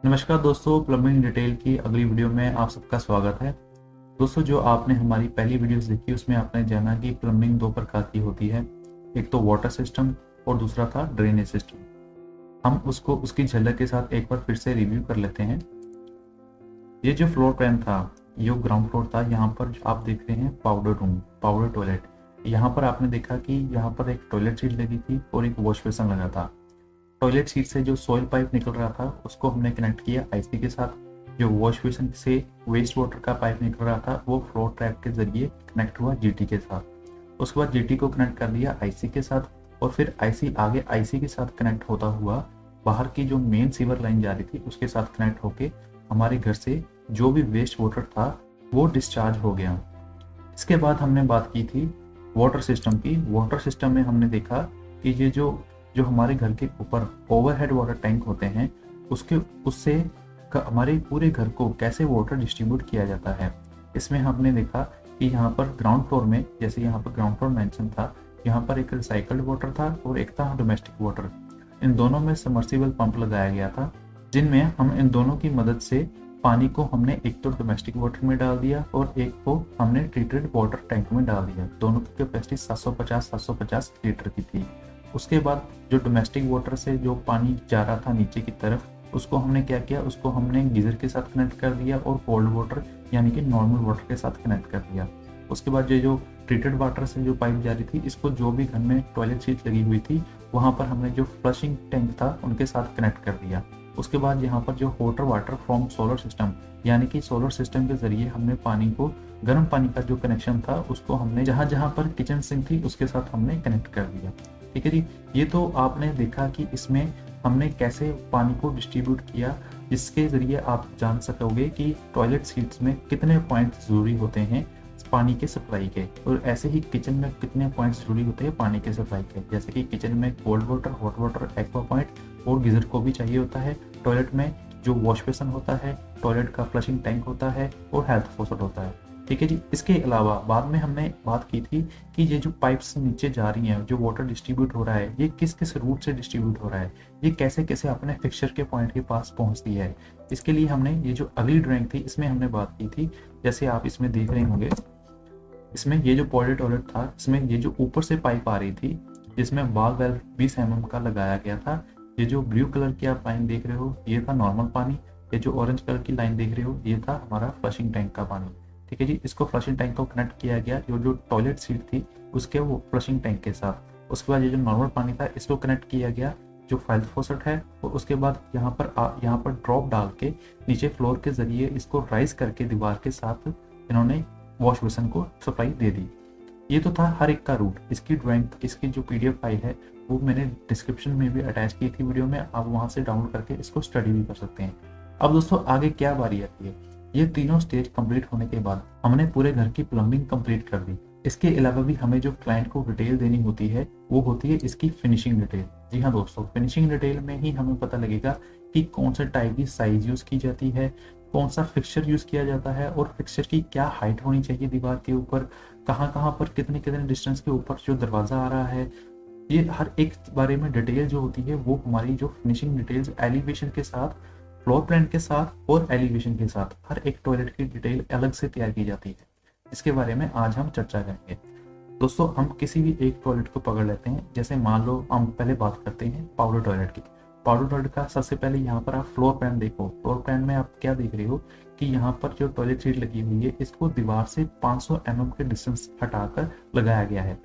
नमस्कार दोस्तों, plumbing detail की अगली वीडियो में आप सबका स्वागत है। दोस्तों, जो आपने हमारी पहली वीडियोस देखी उसमें आपने जाना कि प्लम्बिंग दो प्रकार की होती है। एक तो वाटर सिस्टम और दूसरा था ड्रेनेज सिस्टम। हम उसको उसकी झलक के साथ एक बार फिर से रिव्यू कर लेते हैं। ये जो फ्लोर प्लान था, ये ग्राउंड फ्लोर था। यहाँ पर आप देख रहे हैं पाउडर रूम, पाउडर टॉयलेट। यहाँ पर आपने देखा कि यहाँ पर एक टॉयलेट सीट लगी थी और एक वॉश बेसिन लगा था। टॉयलेट सीट से जो सॉइल पाइप निकल रहा था उसको हमने कनेक्ट किया आईसी के साथ। जो वॉश बेसिन से वेस्ट वाटर का पाइप निकल रहा था वो फ्लो ट्रैप के जरिए कनेक्ट हुआ जीटी के साथ। उसके बाद जीटी को कनेक्ट कर दिया आईसी के साथ और फिर आईसी आगे आईसी के साथ कनेक्ट होता हुआ बाहर की जो मेन सीवर लाइन जा रही थी उसके साथ कनेक्ट होके हमारे घर से जो भी वेस्ट वाटर था वो डिस्चार्ज हो गया। इसके बाद हमने बात की थी वाटर सिस्टम की। वाटर सिस्टम में हमने देखा कि ये जो हमारे घर के ऊपर ओवरहेड वाटर टैंक होते हैं उससे हमारे पूरे घर को कैसे वाटर डिस्ट्रीब्यूट किया जाता है। इसमें हमने देखा कि यहाँ पर ग्राउंड फ्लोर में, जैसे यहाँ पर ग्राउंड फ्लोर मेंशन था, यहाँ पर एक रिसाइकल्ड वाटर था और एक था डोमेस्टिक वाटर। इन दोनों में सबमर्सिबल पंप लगाया गया था जिनमें हम इन दोनों की मदद से पानी को हमने एक तो डोमेस्टिक वाटर में डाल दिया और एक को हमने ट्रीटेड वाटर टैंक में डाल दिया। दोनों की कैपेसिटी 750 लीटर की थी। उसके बाद जो डोमेस्टिक वाटर से जो पानी जा रहा था नीचे की तरफ उसको हमने क्या किया, उसको हमने गीजर के साथ कनेक्ट कर दिया और कोल्ड वाटर यानी कि नॉर्मल वाटर के साथ कनेक्ट कर दिया। उसके बाद जो ट्रीटेड वाटर से जो पाइप जा रही थी इसको जो भी घर में टॉयलेट सीट लगी हुई थी वहाँ पर हमने जो फ्लशिंग टैंक था उनके साथ कनेक्ट कर दिया। उसके बाद यहाँ पर जो hot water from solar system यानी कि सोलर सिस्टम के जरिए हमने पानी को, गर्म पानी का जो कनेक्शन था उसको हमने जहाँ जहाँ पर किचन सिंक थी उसके साथ हमने कनेक्ट कर दिया। ठीक है जी। ये तो आपने देखा कि इसमें हमने कैसे पानी को डिस्ट्रीब्यूट किया, जिसके जरिए आप जान सकोगे कि टॉयलेट सीट्स में कितने पॉइंट्स जरूरी होते हैं पानी के सप्लाई के, और ऐसे ही किचन में कितने पॉइंट्स जरूरी होते हैं पानी के सप्लाई के। जैसे कि किचन में cold water, hot water, aqua point और गीजर को भी चाहिए होता है। टॉयलेट में जो वॉश बेसिन होता है, टॉयलेट का फ्लशिंग टैंक होता है और हेल्थ फॉसेट होता है। ठीक है जी। इसके अलावा बाद में हमने बात की थी कि ये जो पाइप्स नीचे जा रही हैं, जो वाटर डिस्ट्रीब्यूट हो रहा है, ये किस किस रूट से डिस्ट्रीब्यूट हो रहा है, ये कैसे कैसे अपने फिक्सचर के पॉइंट के पास पहुंचती है। इसके लिए हमने ये जो अगली ड्राइंग थी इसमें हमने बात की थी। जैसे आप इसमें देख रहे होंगे, इसमें ये जो पॉली टॉयलेट था इसमें ये जो ऊपर से पाइप आ रही थी जिसमें बाल वेल्व 20 mm का लगाया गया था। ये जो ब्लू कलर की आप लाइन देख रहे हो ये था नॉर्मल पानी। ये जो ऑरेंज कलर की लाइन देख रहे हो ये था हमारा फ्लशिंग टैंक का पानी। ठीक है जी। इसको फ्लशिंग टैंक को कनेक्ट किया गया जो टॉयलेट सीट थी उसके वो फ्लशिंग टैंक के साथ। उसके बाद ये जो नॉर्मल पानी था इसको कनेक्ट किया गया जो फाइल फॉसेट है, और उसके बाद यहाँ पर ड्रॉप डाल के नीचे फ्लोर के जरिए इसको राइज करके दीवार के साथ इन्होंने वॉश बेसिन को सप्लाई दे दी। ये तो था हर एक का रूट। इसकी ड्राइंग, इसकी जो पीडीएफ फाइल है वो मैंने डिस्क्रिप्शन में भी अटैच की थी वीडियो में, आप वहां से डाउनलोड करके इसको स्टडी भी कर सकते हैं। अब दोस्तों आगे क्या बारी आती है। ये तीनों स्टेज कंप्लीट होने के बाद हमने पूरे घर की प्लम्बिंग कंप्लीट कर दी। इसके अलावा भी हमें जो क्लाइंट को डिटेल देनी होती है वो होती है इसकी फिनिशिंग डिटेल। जी हाँ दोस्तों, फिनिशिंग डिटेल में ही हमें पता लगेगा कि कौन से टाइप की साइज यूज की जाती है, कौन सा फिक्सचर यूज किया जाता है और फिक्सचर की क्या हाइट होनी चाहिए दीवार के ऊपर, कहाँ कहाँ पर कितने कितने डिस्टेंस के ऊपर जो दरवाजा आ रहा है। ये हर एक बारे में डिटेल जो होती है वो हमारी जो फिनिशिंग डिटेल्स एलिवेशन के साथ, फ्लोर प्लान के साथ और एलिवेशन के साथ हर एक टॉयलेट की डिटेल अलग से तैयार की जाती है। इसके बारे में आज हम चर्चा करेंगे। दोस्तों, हम किसी भी एक टॉयलेट को पकड़ लेते हैं। जैसे मान लो हम पहले बात करते हैं पाउडर टॉयलेट की। पाउडर टॉयलेट का सबसे पहले यहाँ पर आप फ्लोर प्लान देखो। फ्लोर प्लान में आप क्या देख रहे हो कि यहाँ पर जो टॉयलेट सीट लगी हुई है इसको दीवार से 500 mm के डिस्टेंस हटाकर लगाया गया है।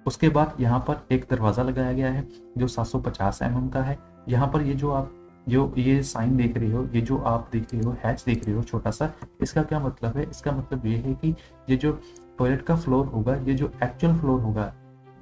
उसके बाद यहाँ पर एक दरवाजा लगाया गया है जो 750 mm का है। यहाँ पर ये जो आप ये साइन देख रहे हो, ये जो आप देख रहे हो हैच देख रहे हो छोटा सा, इसका क्या मतलब है। इसका मतलब ये है कि ये जो टॉयलेट का फ्लोर होगा, ये जो एक्चुअल फ्लोर होगा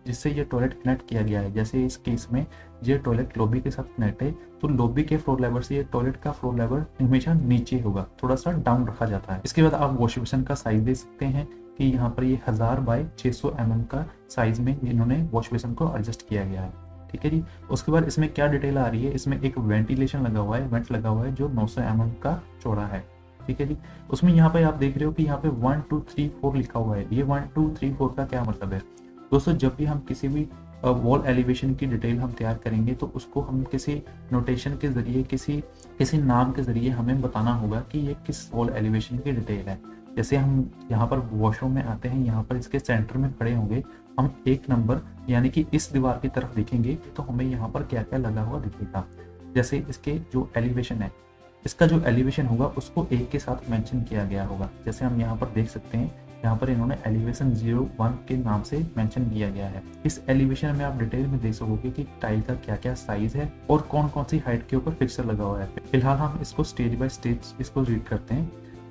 जिससे ये टॉयलेट कनेक्ट किया गया है, जैसे इस केस में ये टॉयलेट लॉबी के साथ कनेक्ट है तो लॉबी के फ्लोर लेवल से ये टॉयलेट का फ्लोर लेवल हमेशा नीचे होगा, थोड़ा सा डाउन रखा जाता है। इसके बाद आप वॉश बेसिन का साइज देख सकते हैं कि यहाँ पर ये 1000 बाय 600 mm का साइज में इन्होंने वॉश बेसिन को एडजस्ट किया गया है। ठीक है जी। उसके बाद इसमें क्या डिटेल आ रही है, इसमें एक वेंटिलेशन लगा हुआ है, वेंट लगा हुआ है जो 900 mm का चौड़ा है। ठीक है जी। उसमें यहाँ पे आप देख रहे हो कि यहाँ पे 1 2 3 4 लिखा हुआ है। ये 1 2 3 4 का क्या मतलब है दोस्तों। जब भी हम किसी भी वॉल एलिवेशन की डिटेल हम तैयार करेंगे तो उसको हम किसी नोटेशन के जरिए, किसी किसी नाम के ज़रिए हमें बताना होगा कि ये किस वॉल एलिवेशन की डिटेल है। जैसे हम यहाँ पर वॉशरूम में आते हैं, यहाँ पर इसके सेंटर में खड़े होंगे, हम एक नंबर यानी कि इस दीवार की तरफ देखेंगे तो हमें यहाँ पर क्या क्या लगा हुआ दिखेगा। जैसे इसके जो एलिवेशन है, इसका जो एलिवेशन होगा उसको एक के साथ मेंशन किया गया होगा। जैसे हम यहाँ पर देख सकते हैं, यहाँ पर इन्होंने एलिवेशन 01 के नाम से मेंशन किया गया है। इस एलिवेशन में आप डिटेल में देख सकोगे कि टाइल का क्या क्या साइज है और कौन कौन सी हाइट के ऊपर फिक्सर लगा हुआ है। फिलहाल हम इसको स्टेज बाय स्टेज इसको रीड करते हैं।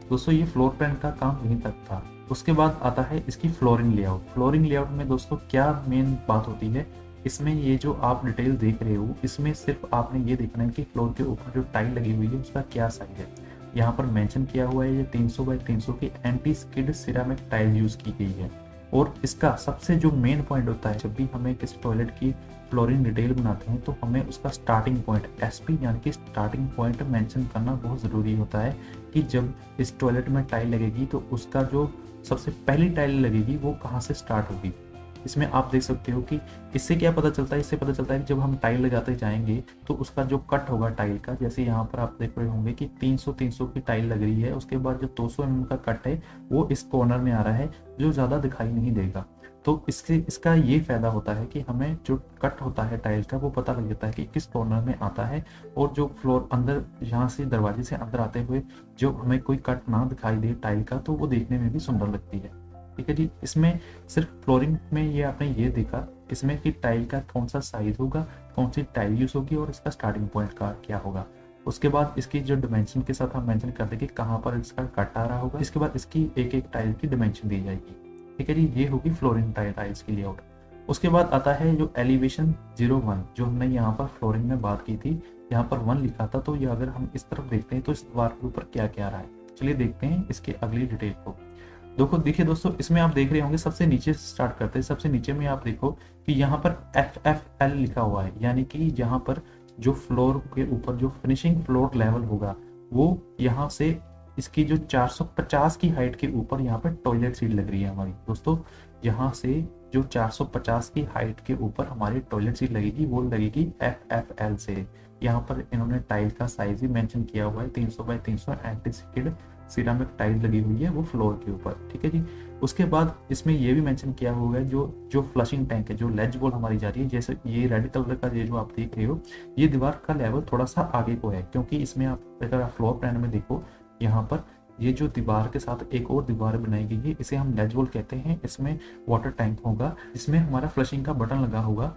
दोस्तों ये फ्लोर प्लान का काम यहीं तक था। उसके बाद आता है इसकी फ्लोरिंग लेआउट। फ्लोरिंग लेआउट में दोस्तों क्या मेन बात होती है, इसमें ये जो आप डिटेल देख रहे हो, इसमें सिर्फ आपने ये देखना है कि फ्लोर के ऊपर जो टाइल लगी हुई है उसका क्या साइज है। यहाँ पर मेंशन किया हुआ है ये 300 बाई 300 की anti skid ceramic tile use की गई है। और इसका सबसे जो मेन पॉइंट होता है, जब भी हमें किसी टॉयलेट की फ्लोरिंग डिटेल बनाते हैं तो हमें उसका स्टार्टिंग पॉइंट एसपी यानी कि स्टार्टिंग पॉइंट मेंशन करना बहुत ज़रूरी होता है कि जब इस टॉयलेट में टाइल लगेगी तो उसका जो सबसे पहली टाइल लगेगी वो कहाँ से स्टार्ट होगी। इसमें आप देख सकते हो कि इससे क्या पता चलता है, इससे पता चलता है कि जब हम टाइल लगाते जाएंगे तो उसका जो कट होगा टाइल का, जैसे यहाँ पर आप देख रहे होंगे कि 300 की टाइल लग रही है, उसके बाद जो 200 mm का कट है वो इस कॉर्नर में आ रहा है जो ज़्यादा दिखाई नहीं देगा। तो इसका ये फायदा होता है कि हमें जो कट होता है टाइल का वो पता लग जाता है कि किस कॉर्नर में आता है, और जो फ्लोर अंदर यहाँ से दरवाजे से अंदर आते हुए जो हमें कोई कट ना दिखाई दे टाइल का, तो वो देखने में भी सुंदर लगती है। ठीक है जी। इसमें सिर्फ फ्लोरिंग में ये आपने ये देखा इसमें कि टाइल का कौन सा साइज होगा, कौन सी टाइल यूज होगी और इसका स्टार्टिंग पॉइंट का क्या होगा। उसके बाद इसकी जो डिमेंशन के साथ हम मेंशन कर देंगे कहाँ पर इसका कट आ रहा होगा। इसके बाद इसकी एक एक टाइल की डिमेंशन दी जाएगी। ठीक है जी, ये होगी फ्लोरिंग टाइल्स की लेआउट। उसके बाद आता है जो एलिवेशन 01, जो हमने यहाँ पर फ्लोरिंग में बात की थी, यहाँ पर 1 लिखा था, तो ये अगर हम इस तरफ देखते हैं तो इस दीवार के ऊपर क्या क्या रहा है। चलिए देखते हैं इसके अगली डिटेल को। देखिए दोस्तों, इसमें आप देख रहे होंगे सबसे नीचे से स्टार्ट करते हैं। सबसे नीचे में आप देखो कि यहाँ पर FFL लिखा हुआ है, यानी कि यहाँ पर जो फ्लोर के ऊपर जो फिनिशिंग फ्लोर लेवल होगा वो यहाँ से इसकी जो 450 की हाइट के ऊपर यहाँ पर टॉयलेट सीट लग रही है हमारी। दोस्तों यहाँ से जो 450 की हाइट के ऊपर हमारी टॉयलेट सीट लगेगी वो लगेगी FFL से। यहाँ पर इन्होंने टाइल का साइज भी मेंशन किया हुआ है, 300 by 300 anti skid ceramic tile लगी हुई है वो फ्लोर के ऊपर। ठीक है जी। उसके बाद इसमें ये भी मेंशन किया हुआ है जो फ्लशिंग टैंक है, जो लेज वॉल हमारी जा रही है, जैसे ये रेड कलर का ये जो आप देख रहे हो, ये दीवार का लेवल थोड़ा सा आगे को है, क्योंकि इसमें आप अगर आप फ्लोर प्लान में देखो, यहाँ पर ये जो दीवार के साथ एक और दीवार बनाई गई है, इसे हम लेज वॉल कहते हैं। इसमें वाटर टैंक होगा, इसमें हमारा फ्लशिंग का बटन लगा होगा।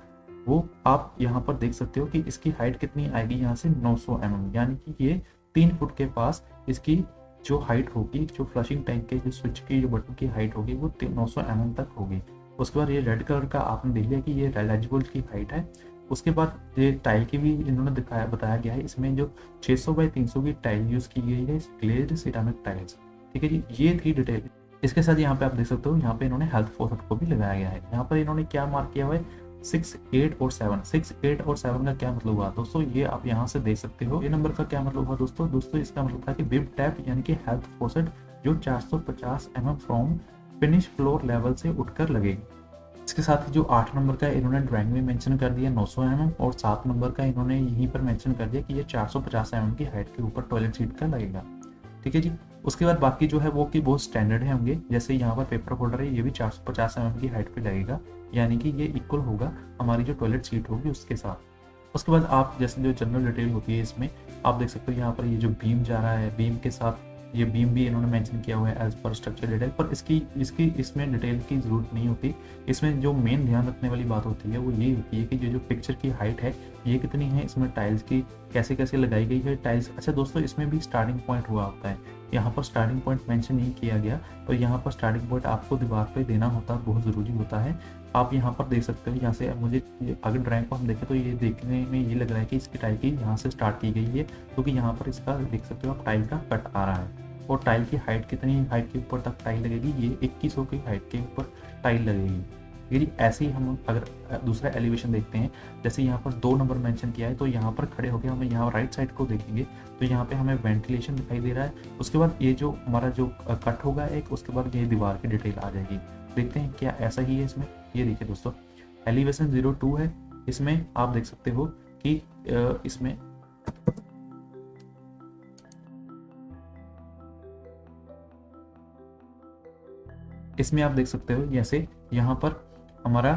वो आप यहाँ पर देख सकते हो कि इसकी हाइट कितनी आएगी, यहाँ से 900 mm, यानी कि ये 3 फुट के पास इसकी जो हाइट होगी, जो फ्लशिंग टैंक के जो स्विच की जो बटन की हाइट होगी वो 900 mm तक होगी। उसके बाद ये रेड कलर का आपने देख लिया कि ये लेजिबल की हाइट है। उसके बाद ये टाइल की भी इन्होंने बताया गया है, इसमें जो 600 बाई 300 की टाइल यूज की गई है, ग्लेज्ड सिरामिक टाइल्स। ठीक है जी, ये थी डिटेल। इसके साथ यहाँ पे आप देख सकते हो, यहाँ पे इन्होंने हेल्थ फॉरसेट को भी लगाया गया है। यहाँ पर इन्होंने क्या मार्क किया हुआ है, 6, 8 और 7। 6, 8 और 7 का क्या मतलब हुआ दोस्तों, ये आप यहाँ से देख सकते हो। ये नंबर का क्या मतलब हुआ दोस्तों इसका मतलब था कि बिब टैप यानी कि हेल्थ फॉरसेट जो 450 mm from finish floor level से उठकर लगेगी। इसके साथ ही जो 8 नंबर का इन्होंने ड्राइंग में मेंशन कर दिया 900 mm, और 7 नंबर का इन्होंने यहीं पर मेंशन कर दिया कि ये 450 mm की हाइट के ऊपर टॉयलेट सीट का लगेगा। ठीक है जी। उसके बाद बाकी जो है वो कि बहुत स्टैंडर्ड है होंगे, जैसे यहाँ पर पेपर होल्डर है, ये भी 450 mm की हाइट पे लगेगा, यानी कि ये इक्वल होगा हमारी जो टॉयलेट सीट होगी उसके साथ। उसके बाद आप जैसे जो जनरल डिटेल होती है इसमें आप देख सकते हो, यहाँ पर ये जो बीम जा रहा है, बीम के साथ ये बीम भी इन्होंने मेंशन किया हुआ है एज पर स्ट्रक्चर डिटेल, पर इसमें डिटेल की ज़रूरत नहीं होती। इसमें जो मेन ध्यान रखने वाली बात होती है वो ये होती है कि जो पिक्चर की हाइट है ये कितनी है, इसमें टाइल्स की कैसे कैसे लगाई गई है टाइल्स। अच्छा दोस्तों, इसमें भी स्टार्टिंग पॉइंट हुआ होता है, यहाँ पर स्टार्टिंग पॉइंट मेंशन नहीं किया गया, तो यहाँ पर स्टार्टिंग पॉइंट आपको दीवार पे देना होता है, बहुत ज़रूरी होता है। आप यहाँ पर देख सकते हो, यहाँ से मुझे अगर ड्राइंग को हम देखें तो ये देखने में ये लग रहा है कि इसकी टाइल की यहाँ से स्टार्ट की गई है, क्योंकि यहाँ पर इसका देख सकते हो आप टाइल का कट आ रहा है। और टाइल की हाइट कितनी हाइट के ऊपर तक टाइल लगेगी, ये 2100 की हाइट के ऊपर टाइल लगेगी। यदि ऐसे ही हम अगर दूसरा एलिवेशन देखते हैं, जैसे यहाँ पर 2 नंबर मेंशन किया है, तो यहाँ पर खड़े होकर हमें यहाँ राइट साइड को देखेंगे तो यहाँ पे हमें वेंटिलेशन दिखाई दे रहा है। उसके बाद ये जो हमारा जो कट होगा एक, उसके बाद ये दीवार की डिटेल आ जाएगी। देखते हैं क्या ऐसा ही है इसमें। ये देखिए दोस्तों, एलिवेशन 02 है, इसमें आप देख सकते हो कि इसमें इसमें आप देख सकते हो जैसे यहाँ पर हमारा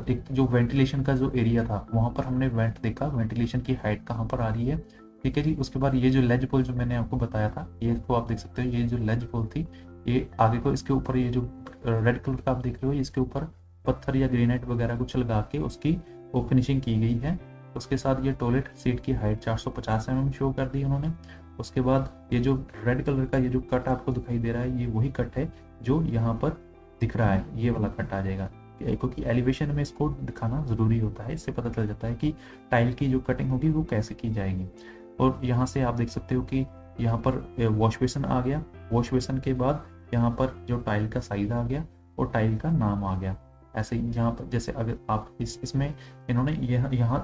एक जो वेंटिलेशन का जो एरिया था वहाँ पर हमने वेंट देखा, वेंटिलेशन की हाइट कहाँ पर आ रही है, ठीक है जी। उसके बाद ये जो लेज पोल जो मैंने आपको बताया था, ये को आप देख सकते हो, ये जो लेज पोल थी ये आगे को इसके ऊपर ये जो रेड कलर का आप देख रहे हो इसके ऊपर पत्थर या ग्रेनाइट वगैरह कुछ लगा के उसकी वो फिनिशिंग की गई है। उसके साथ ये टॉयलेट सीट की हाइट 450 mm शो कर दी उन्होंने। उसके बाद ये जो रेड कलर का ये जो कट आपको दिखाई दे रहा है ये वही कट है जो यहाँ पर दिख रहा है, ये वाला कट आ जाएगा, क्योंकि एलिवेशन में इसको दिखाना ज़रूरी होता है, इससे पता चल जाता है कि टाइल की जो कटिंग होगी वो कैसे की जाएगी। और यहाँ से आप देख सकते हो कि यहाँ पर वॉश बेसन आ गया, वॉश बेसन के बाद यहाँ पर जो टाइल का साइज आ गया और टाइल का नाम आ गया। ऐसे ही यहाँ पर जैसे अगर आप इसमें इन्होंने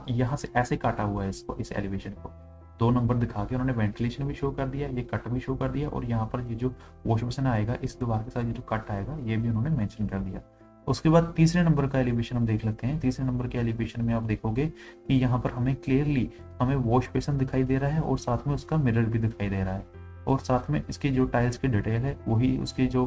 यहाँ से ऐसे काटा हुआ है इसको, इस एलिवेशन को 2 नंबर दिखा के उन्होंने वेंटिलेशन भी शो कर दिया, ये कट भी शो कर दिया, और यहाँ पर ये जो वॉश बेसन आएगा इस दीवार के साथ ये जो कट आएगा ये भी उन्होंने मेंशन कर दिया। उसके बाद तीसरे नंबर का एलिवेशन हम देख लेते हैं। तीसरे नंबर के एलिवेशन में आप देखोगे कि यहाँ पर हमें क्लियरली हमें वॉश बेसन दिखाई दे रहा है और साथ में उसका मिरर भी दिखाई दे रहा है, और साथ में इसकी जो टाइल्स की डिटेल है वही उसकी जो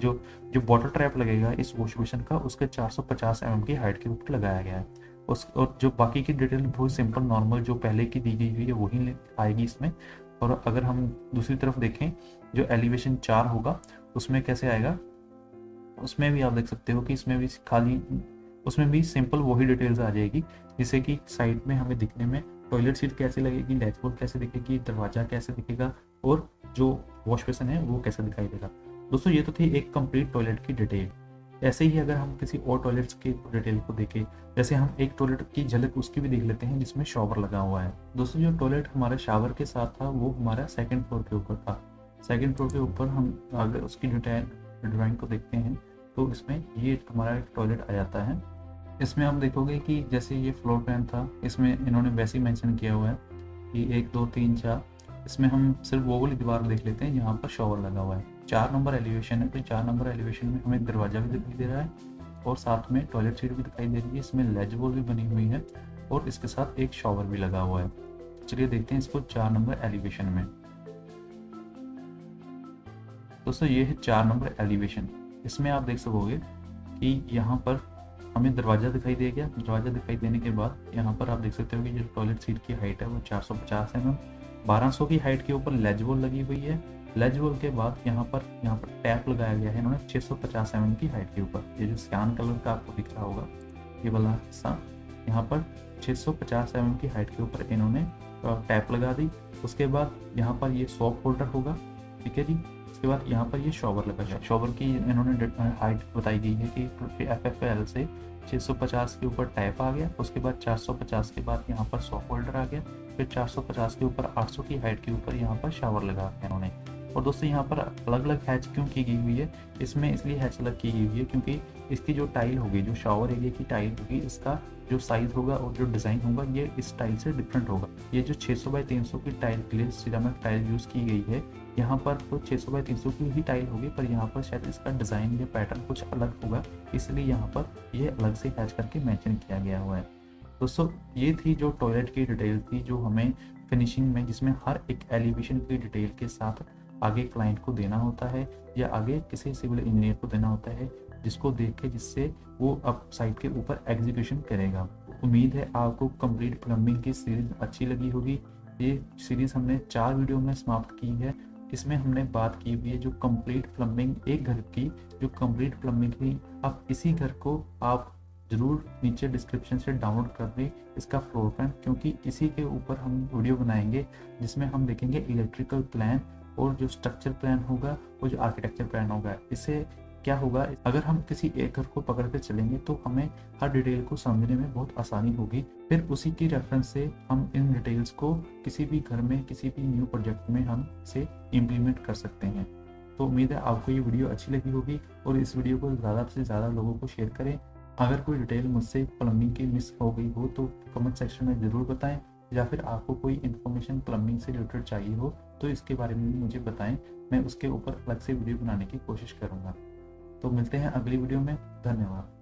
जो वाटर ट्रैप लगेगा इस वॉश बेसन का उसके 450 mm की हाइट के ऊपर लगाया गया है। और जो बाकी की डिटेल बहुत सिंपल नॉर्मल जो पहले की दी गई हुई है वही आएगी इसमें। और अगर हम दूसरी तरफ देखें जो एलिवेशन 4 होगा उसमें कैसे आएगा, उसमें भी आप देख सकते हो कि इसमें भी खाली उसमें भी सिंपल वही डिटेल्स आ जाएगी, जैसे कि साइड में हमें दिखने में टॉयलेट सीट कैसे लगेगी, डैशबोर्ड कैसे दिखेगी, दरवाजा कैसे दिखेगा और जो वॉश बेसन है वो कैसे दिखाई देगा। दोस्तों ये तो थी एक कंप्लीट टॉयलेट की डिटेल। ऐसे ही अगर हम किसी और टॉयलेट्स की डिटेल को देखें, जैसे हम एक टॉयलेट की झलक उसकी भी देख लेते हैं जिसमें शॉवर लगा हुआ है। दोस्तों जो टॉयलेट हमारे शावर के साथ था वो हमारा 2nd फ्लोर के ऊपर था। 2nd फ्लोर के ऊपर हम अगर उसकी डिटेल ड्राइंग को देखते हैं तो इसमें ये हमारा एक टॉयलेट आ जाता है। इसमें आप देखोगे कि जैसे ये फ्लोर प्लान था इसमें इन्होंने वैसे ही मेंशन किया हुआ है कि 1 2 3 4, इसमें हम सिर्फ वो वाली दीवार देख लेते हैं जहाँ पर शॉवर लगा हुआ है। 4 नंबर एलिवेशन है तो 4 नंबर एलिवेशन में हमें दरवाजा भी दिखाई दे रहा है और साथ में टॉयलेट सीट भी दिखाई दे रही है, इसमें लेज बोल भी बनी हुई है और इसके साथ एक शॉवर भी लगा हुआ है। चलिए देखते हैं इसको 4 नंबर एलिवेशन में। दोस्तों ये है 4 नंबर एलिवेशन। इसमें आप देख सकोगे कि यहाँ पर हमें दरवाज़ा दिखाई दे गया। दरवाज़ा दिखाई देने के बाद यहाँ पर आप देख सकते हो कि जो टॉयलेट सीट की हाइट है वो 450 mm, 1200 की हाइट के ऊपर लेज वॉल लगी हुई है। लेज वॉल के बाद यहाँ पर टैप लगाया गया है इन्होंने 650 mm की हाइट के ऊपर। ये जो सियान कलर का आपको दिख रहा होगा ये वाला हिस्सा, यहाँ पर 650 mm की हाइट के ऊपर इन्होंने टैप लगा दी। उसके बाद यहाँ पर ये सॉप होल्डर होगा, ठीक है जी। उसके बाद यहाँ पर ये शॉवर लगा है। शॉवर की इन्होंने हाइट बताई गई है कि FFL से 650 के ऊपर टैप आ गया, उसके बाद 450 के बाद यहाँ पर सॉफ्ट होल्डर आ गया, फिर 450 के ऊपर 800 की हाइट के ऊपर यहाँ पर शावर लगा है इन्होंने। और दोस्तों यहाँ पर अलग अलग हैच क्यों की गई हुई है, इसमें इसलिए हैच अलग की गई हुई है क्योंकि इसकी जो टाइल होगी, जो शावर एरिया की टाइल होगी, इसका जो साइज होगा और जो डिज़ाइन होगा ये इस टाइल से डिफरेंट होगा। ये जो 600 बाई 300 की टाइल के लिए सिरामिक टाइल यूज़ की गई है, यहाँ पर तो 600 बाई 300 की ही टाइल होगी, पर यहाँ पर शायद इसका डिज़ाइन या पैटर्न कुछ अलग होगा, इसलिए यहाँ पर ये अलग से हैच करके मेंशन किया गया हुआ है। दोस्तों ये थी जो टॉयलेट की डिटेल थी जो हमें फिनिशिंग में, जिसमें हर एक एलिवेशन की डिटेल के साथ आगे क्लाइंट को देना होता है या आगे किसी सिविल इंजीनियर को देना होता है, जिसको देख के जिससे वो अब साइट के ऊपर एग्जीक्यूशन करेगा। उम्मीद है आपको कंप्लीट प्लम्बिंग की सीरीज अच्छी लगी होगी। ये सीरीज हमने 4 वीडियो में समाप्त की है। इसमें हमने बात की हुई है जो कंप्लीट प्लम्बिंग एक घर की, जो कंप्लीट प्लम्बिंग थी। अब इसी घर को आप ज़रूर नीचे डिस्क्रिप्शन से डाउनलोड कर दें इसका फ्लोर प्लान, क्योंकि इसी के ऊपर हम वीडियो बनाएंगे जिसमें हम देखेंगे इलेक्ट्रिकल प्लान और जो स्ट्रक्चर प्लान होगा वो जो आर्किटेक्चर प्लान होगा। इससे क्या होगा, अगर हम किसी एक घर को पकड़ कर चलेंगे तो हमें हर डिटेल को समझने में बहुत आसानी होगी। फिर उसी की रेफरेंस से हम इन डिटेल्स को किसी भी घर में, किसी भी न्यू प्रोजेक्ट में हम इसे इम्प्लीमेंट कर सकते हैं। तो उम्मीद है आपको ये वीडियो अच्छी लगी होगी और इस वीडियो को ज़्यादा से ज़्यादा लोगों को शेयर करें। अगर कोई डिटेल मुझसे प्लम्बिंग की मिस हो गई हो तो कमेंट सेक्शन में ज़रूर बताएं, या फिर आपको कोई इन्फॉर्मेशन प्लम्बिंग से रिलेटेड चाहिए हो तो इसके बारे में भी मुझे बताएं, मैं उसके ऊपर अलग से वीडियो बनाने की कोशिश करूँगा। तो मिलते हैं अगली वीडियो में। धन्यवाद।